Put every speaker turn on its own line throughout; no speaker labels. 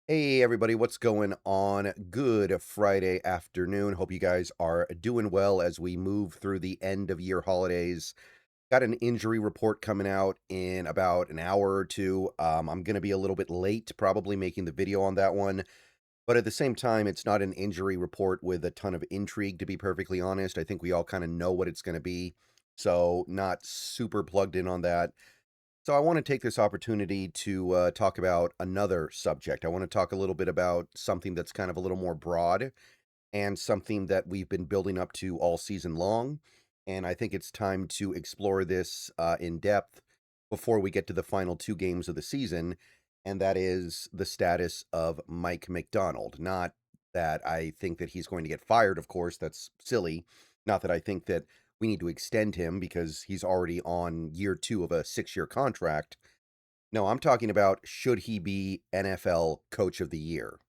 Hey everybody, what's going on? Good Friday afternoon. Hope you guys are doing well as we move through the end of year holidays. Got an injury report coming out in about an hour or two. I'm going to be a little bit late probably making the video on that one, but at the same time, it's not an injury report with a ton of intrigue, to be perfectly honest. I think we all kind of know what it's going to be, so not super plugged in on that. So I want to take this opportunity to talk about another subject. I want to talk a little bit about something that's kind of a little more broad and something that we've been building up to all season long. And I think it's time to explore this in depth before we get to the final two games of the season. And that is the status of Mike Macdonald. Not that I think that he's going to get fired, of course, that's silly. Not that I think that we need to extend him because he's already on year two of a 6-year contract. No, I'm talking about should he be NFL Coach of the Year?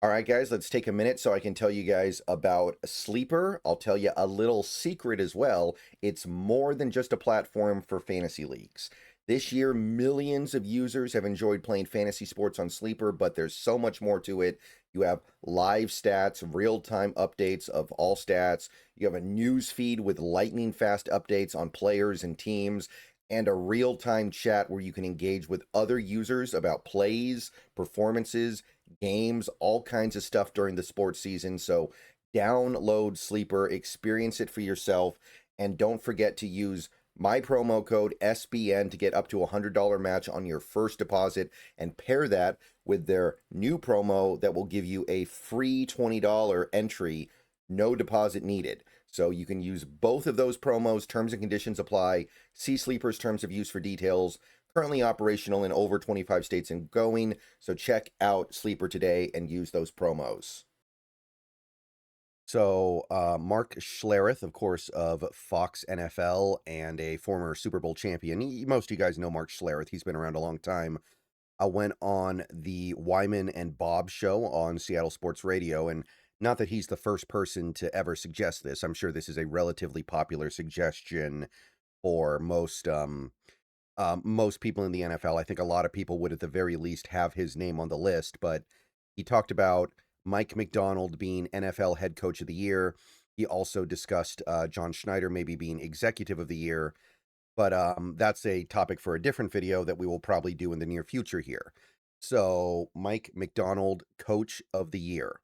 All right, guys, let's take a minute so I can tell you guys about Sleeper. I'll tell you a little secret as well. It's more than just a platform for fantasy leagues. This year, millions of users have enjoyed playing fantasy sports on Sleeper, but there's so much more to it. You have live stats, real-time updates of all stats. You have a news feed with lightning fast updates on players and teams, and a real-time chat where you can engage with other users about plays, performances, games, all kinds of stuff during the sports season. So download Sleeper, experience it for yourself, and don't forget to use my promo code SBN to get up to a $100 match on your first deposit, and pair that with their new promo that will give you a free $20 entry, no deposit needed. So you can use both of those promos. Terms and conditions apply. See Sleeper's terms of use for details. Currently operational in over 25 states and going. So check out Sleeper today and use those promos. So, Mark Schlereth, of course, of Fox NFL and a former Super Bowl champion. Most of you guys know Mark Schlereth. He's been around a long time. I went on the Wyman and Bob show on Seattle Sports Radio, and not that he's the first person to ever suggest this. I'm sure this is a relatively popular suggestion for most people in the NFL. I think a lot of people would at the very least have his name on the list, but he talked about Mike Macdonald being NFL head coach of the year. He also discussed John Schneider maybe being executive of the year, but that's a topic for a different video that we will probably do in the near future here. So, Mike Macdonald, coach of the year.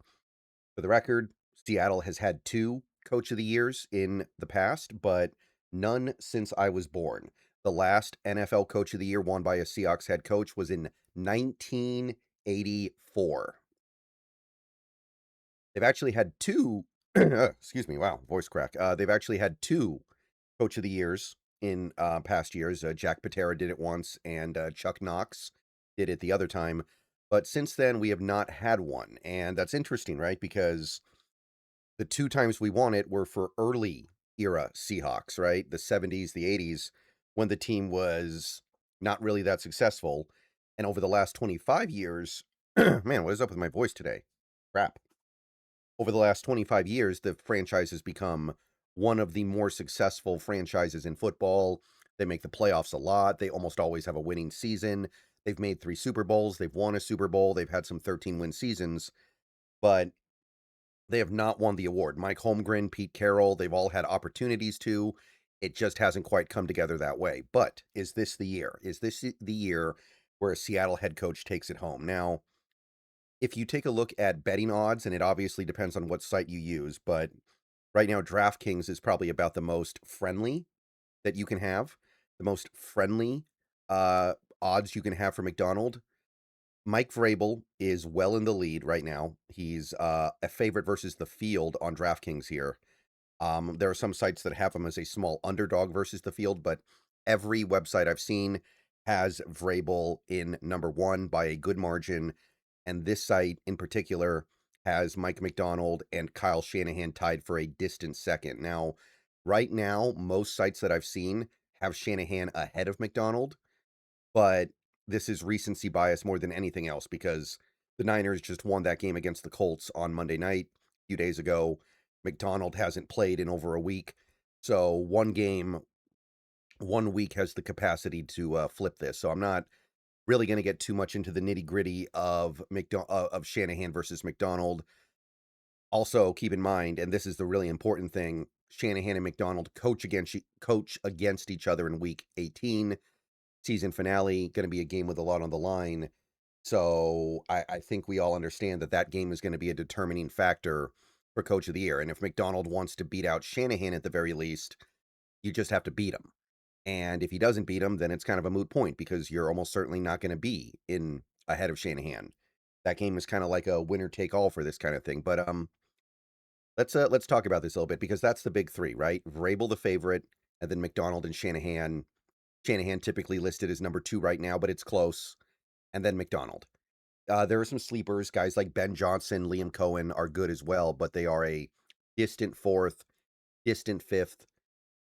For the record, Seattle has had two coach of the years in the past, but none since I was born. The last NFL coach of the year won by a Seahawks head coach was in 1984. They've actually had two, excuse me, wow, voice crack. They've actually had two coach of the years in past years. Jack Patera did it once, and Chuck Knox did it the other time. But since then, we have not had one. And that's interesting, right? Because the two times we won it were for early era Seahawks, right? The 70s, the 80s, when the team was not really that successful. And over the last 25 years, man, what is up with my voice today? Crap. Over the last 25 years, the franchise has become one of the more successful franchises in football. They make the playoffs a lot. They almost always have a winning season. They've made 3 Super Bowls. They've won a Super Bowl. They've had some 13-win seasons, but they have not won the award. Mike Holmgren, Pete Carroll, they've all had opportunities to. It just hasn't quite come together that way. But is this the year? Is this the year where a Seattle head coach takes it home? Now, if you take a look at betting odds, and it obviously depends on what site you use, but right now DraftKings is probably about the most friendly that you can have, the most friendly uh, odds you can have for Macdonald. Mike Vrabel is well in the lead right now. He's a favorite versus the field on DraftKings here. There are some sites that have him as a small underdog versus the field, but every website I've seen has Vrabel in number one by a good margin. And this site in particular has Mike Macdonald and Kyle Shanahan tied for a distant second. Now, right now, most sites that I've seen have Shanahan ahead of Macdonald, but this is recency bias more than anything else because the Niners just won that game against the Colts on Monday night a few days ago. Macdonald hasn't played in over a week. So one game, 1 week has the capacity to flip this. So I'm not really going to get too much into the nitty gritty of Shanahan versus Macdonald. Also, keep in mind, and this is the really important thing: Shanahan and Macdonald coach against each other in Week 18, season finale. Going to be a game with a lot on the line. So I think we all understand that that game is going to be a determining factor for Coach of the Year. And if Macdonald wants to beat out Shanahan at the very least, you just have to beat him. And if he doesn't beat him, then it's kind of a moot point because you're almost certainly not going to be in ahead of Shanahan. That game is kind of like a winner take all for this kind of thing. But let's talk about this a little bit because that's the big three, right? Vrabel the favorite, and then Macdonald and Shanahan. Shanahan typically listed as number 2 right now, but it's close. And then Macdonald. There are some sleepers. Guys like Ben Johnson, Liam Cohen are good as well, but they are a distant 4th, distant 5th.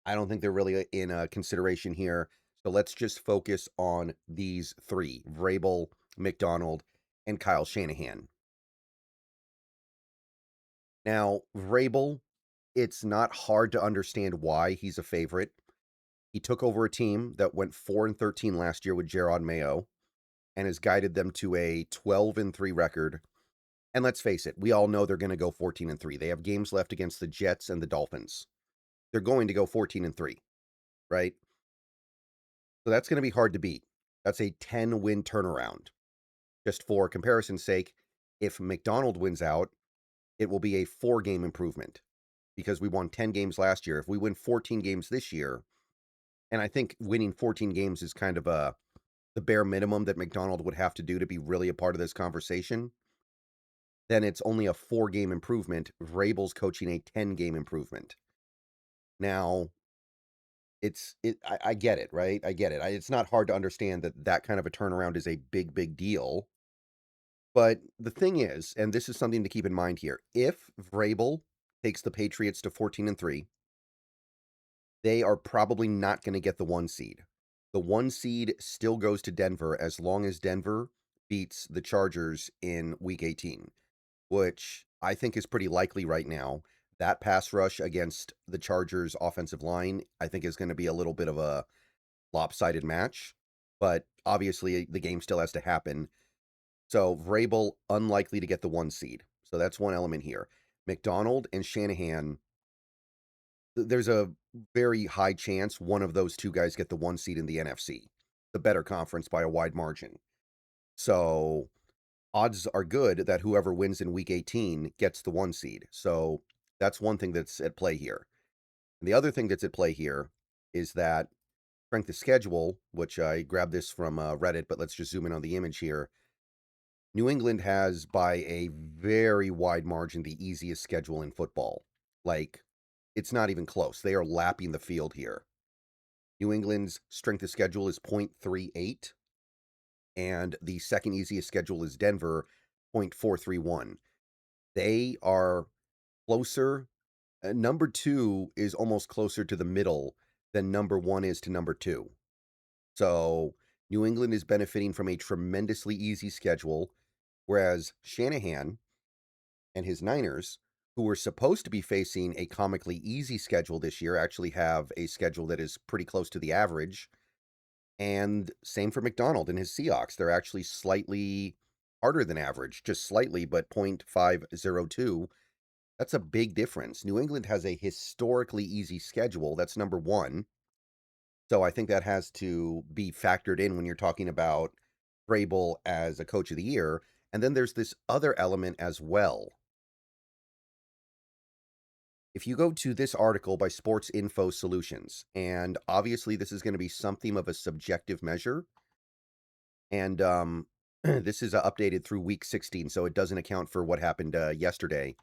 I don't think they're really in consideration here. So let's just focus on these 3: Vrabel, Macdonald, and Kyle Shanahan. Now, Vrabel, it's not hard to understand why he's a favorite. He took over a team that went 4-13 last year with Gerard Mayo and has guided them to a 12-3 record. And let's face it, we all know they're going to go 14-3. They have games left against the Jets and the Dolphins. They're going to go 14-3, right? So that's going to be hard to beat. That's a 10-win turnaround. Just for comparison's sake, if Macdonald wins out, it will be a 4-game improvement because we won 10 games last year. If we win 14 games this year, and I think winning 14 games is kind of the bare minimum that Macdonald would have to do to be really a part of this conversation, then it's only a 4-game improvement. Vrabel's coaching a 10-game improvement. Now, I get it, right? I get it. It's not hard to understand that that kind of a turnaround is a big, big deal. But the thing is, and this is something to keep in mind here, if Vrabel takes the Patriots to 14-3, they are probably not going to get the 1 seed. The 1 seed still goes to Denver as long as Denver beats the Chargers in Week 18, which I think is pretty likely right now. That pass rush against the Chargers offensive line, I think is going to be a little bit of a lopsided match, but obviously the game still has to happen. So Vrabel, unlikely to get the 1 seed. So that's one element here. Macdonald and Shanahan, there's a very high chance one of those 2 guys get the 1 seed in the NFC, the better conference by a wide margin. So odds are good that whoever wins in Week 18 gets the 1 seed. So that's one thing that's at play here. And the other thing that's at play here is that strength of schedule, which I grabbed this from Reddit, but let's just zoom in on the image here. New England has, by a very wide margin, the easiest schedule in football. Like, it's not even close. They are lapping the field here. New England's strength of schedule is 0.38, and the second easiest schedule is Denver, 0.431. They are closer. Number 2 is almost closer to the middle than number 1 is to number 2. So New England is benefiting from a tremendously easy schedule, whereas Shanahan and his Niners, who were supposed to be facing a comically easy schedule this year, actually have a schedule that is pretty close to the average. And same for Macdonald and his Seahawks. They're actually slightly harder than average, just slightly, but 0.502. That's a big difference. New England has a historically easy schedule. That's number 1. So I think that has to be factored in when you're talking about Vrabel as a coach of the year. And then there's this other element as well. If you go to this article by Sports Info Solutions, and obviously this is going to be something of a subjective measure, and this is updated through week 16, so it doesn't account for what happened yesterday.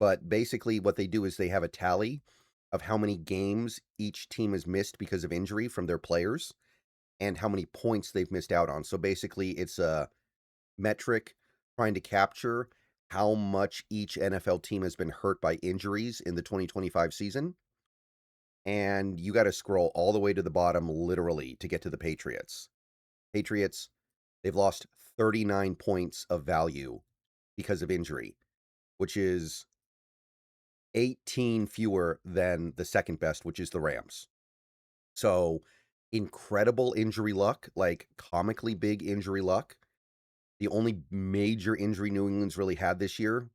But basically what they do is they have a tally of how many games each team has missed because of injury from their players and how many points they've missed out on. So basically it's a metric trying to capture how much each NFL team has been hurt by injuries in the 2025 season. And you got to scroll all the way to the bottom, literally, to get to the Patriots. Patriots, they've lost 39 points of value because of injury, which is 18 fewer than the second best, which is the Rams. So incredible injury luck, like comically big injury luck. The only major injury New England's really had this year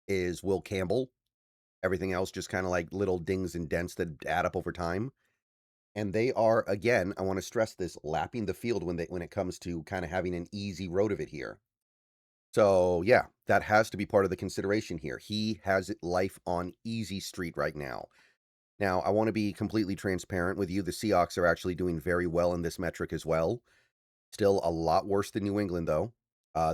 is Will Campbell. Everything else just kind of like little dings and dents that add up over time. And they are, again, I want to stress this, lapping the field when it comes to kind of having an easy road of it here. So yeah, that has to be part of the consideration here. He has life on easy street right now. Now, I want to be completely transparent with you. The Seahawks are actually doing very well in this metric as well. Still a lot worse than New England, though.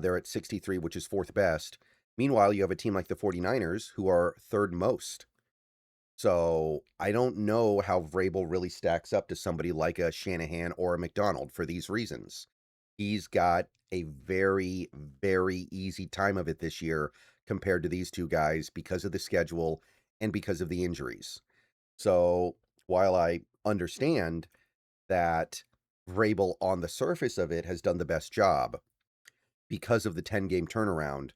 They're at 63, which is fourth best. Meanwhile, you have a team like the 49ers, who are third most. So I don't know how Vrabel really stacks up to somebody like a Shanahan or a Macdonald for these reasons. He's got a very, very easy time of it this year compared to these two guys because of the schedule and because of the injuries. So while I understand that Vrabel on the surface of it has done the best job because of the 10-game turnaround,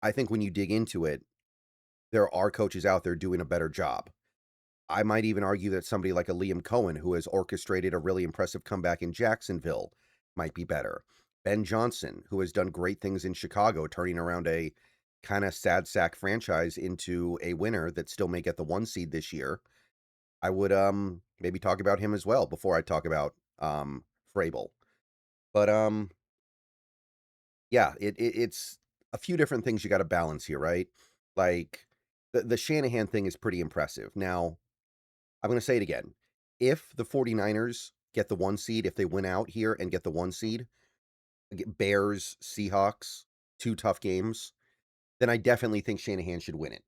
I think when you dig into it, there are coaches out there doing a better job. I might even argue that somebody like a Liam Cohen, who has orchestrated a really impressive comeback in Jacksonville, might be better. Ben Johnson, who has done great things in Chicago, turning around a kind of sad sack franchise into a winner that still may get the 1 seed this year. I would maybe talk about him as well before I talk about Vrabel. But yeah, it's a few different things you got to balance here, right? Like the Shanahan thing is pretty impressive. Now, I'm going to say it again. If the 49ers get the 1 seed, if they win out here and get the 1 seed, Bears, Seahawks, 2 tough games, then I definitely think Shanahan should win it.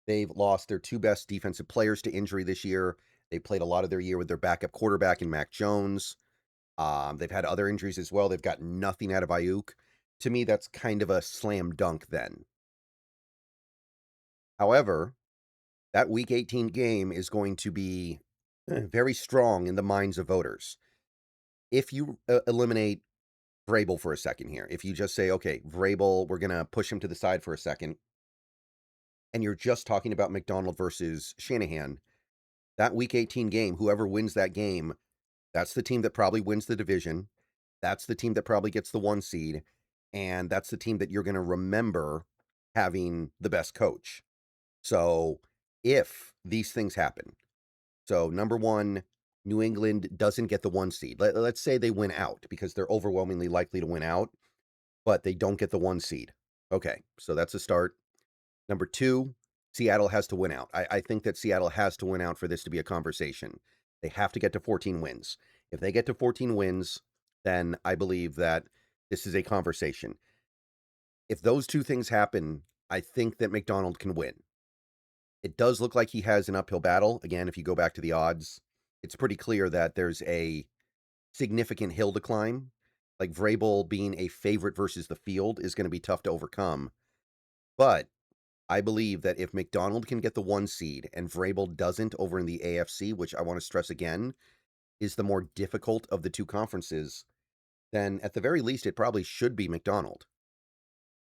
They've lost their 2 best defensive players to injury this year. They played a lot of their year with their backup quarterback in Mac Jones. They've had other injuries as well. They've got nothing out of Ayuk. To me, that's kind of a slam dunk then. However, that Week 18 game is going to be very strong in the minds of voters. If you eliminate Vrabel for a second here, if you just say, okay, Vrabel, we're going to push him to the side for a second, and you're just talking about Macdonald versus Shanahan, that Week 18 game, whoever wins that game, that's the team that probably wins the division. That's the team that probably gets the 1 seed. And that's the team that you're going to remember having the best coach. So if these things happen, so number one, New England doesn't get the 1 seed. Let's say they win out because they're overwhelmingly likely to win out, but they don't get the 1 seed. Okay, so that's a start. Number 2, Seattle has to win out. I think that Seattle has to win out for this to be a conversation. They have to get to 14 wins. If they get to 14 wins, then I believe that this is a conversation. If those 2 things happen, I think that Macdonald can win. It does look like he has an uphill battle. Again, if you go back to the odds, it's pretty clear that there's a significant hill to climb. Like Vrabel being a favorite versus the field is going to be tough to overcome. But I believe that if Macdonald can get the 1 seed and Vrabel doesn't over in the AFC, which I want to stress again, is the more difficult of the 2 conferences, then at the very least, it probably should be Macdonald.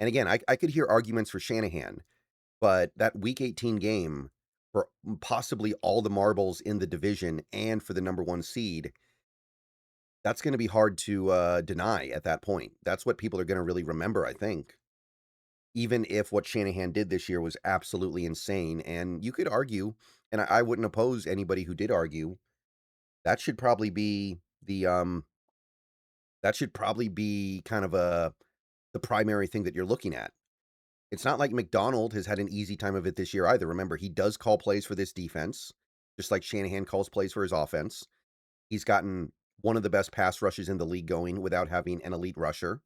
And again, I could hear arguments for Shanahan, but that Week 18 game for possibly all the marbles in the division and for the number 1 seed, that's going to be hard to deny at that point. That's what people are going to really remember, I think. Even if what Shanahan did this year was absolutely insane, and you could argue, and I wouldn't oppose anybody who did argue, that should probably be kind of the primary thing that you're looking at. It's not like Macdonald has had an easy time of it this year either. Remember, he does call plays for this defense, just like Shanahan calls plays for his offense. He's gotten one of the best pass rushes in the league going without having an elite rusher.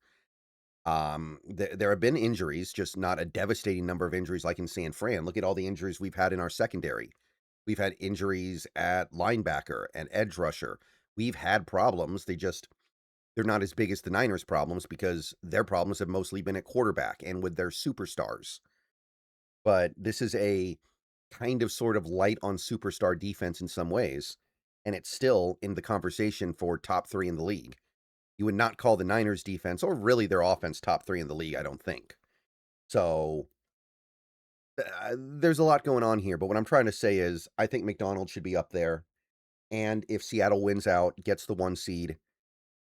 There have been injuries, just not a devastating number of injuries like in San Fran. Look at all the injuries we've had in our secondary. We've had injuries at linebacker and edge rusher. We've had problems. They're not as big as the Niners' problems because their problems have mostly been at quarterback and with their superstars. But this is a kind of sort of light on superstar defense in some ways, and it's still in the conversation for top 3 in the league. You would not call the Niners defense or really their offense top 3 in the league, I don't think. So there's a lot going on here, but what I'm trying to say is I think Macdonald should be up there. and if Seattle wins out, gets the 1 seed,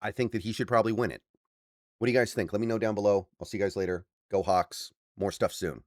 I think that he should probably win it. What do you guys think? Let me know down below. I'll see you guys later. Go Hawks. More stuff soon.